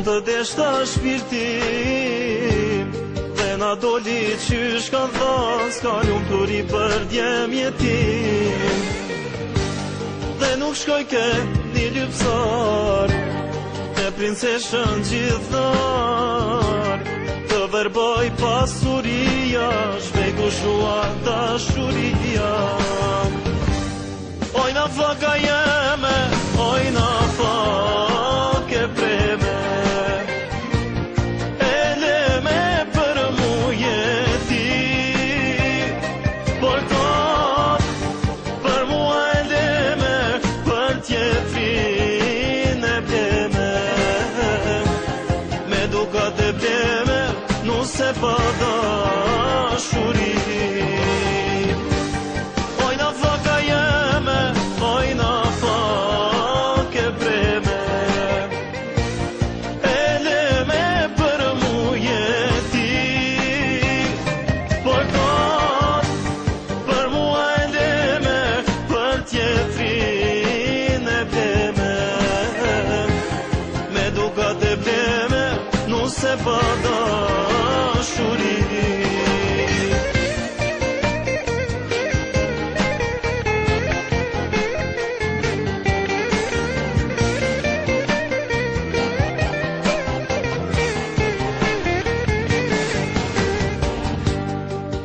Unë të deshta shpirtim dhe na doli qysh kanë thanë, s'ka lumë turi për djem jetim. Dhe nuk shkoj ke një lypsar e princeshën gjithnar, të verboj pasuria, shpejtu shua dashuria. Ojna faka jeme, ojna fake preme, eleme për mu jeti, por kot për mua eleme, për tjetrin e bleme, me dukat e bleme, nuk se pa dashuri. Se pa dashuri.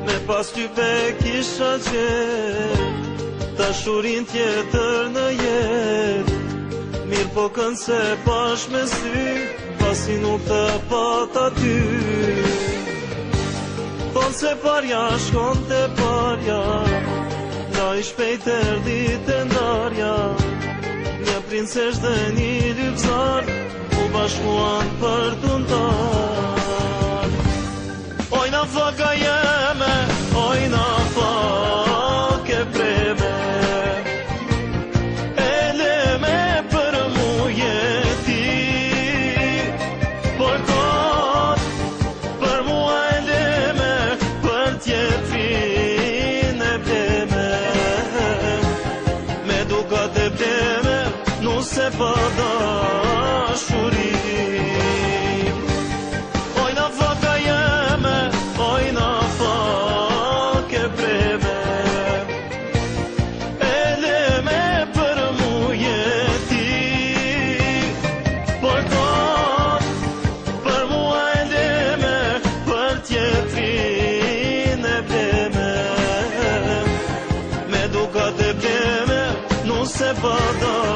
Me pas type kisha gjet dashurin tjetër në jet, mirë po kënë se pash me sy, pasi nuk të pata ty. Thonë se parja shkon të parja, na i shpejt erdi të ndarja, një princesh dhe një lypsar u bashkuan për të ndar. Ojna faka jeme, ojna fake preme, se pa dashuri. Ojna faka jeme, ojna fake preme, eleme për mu jeti, por kot për mua eleme, për tjetrin e bleme, me dukat e bleme, nuk se pa dashuri.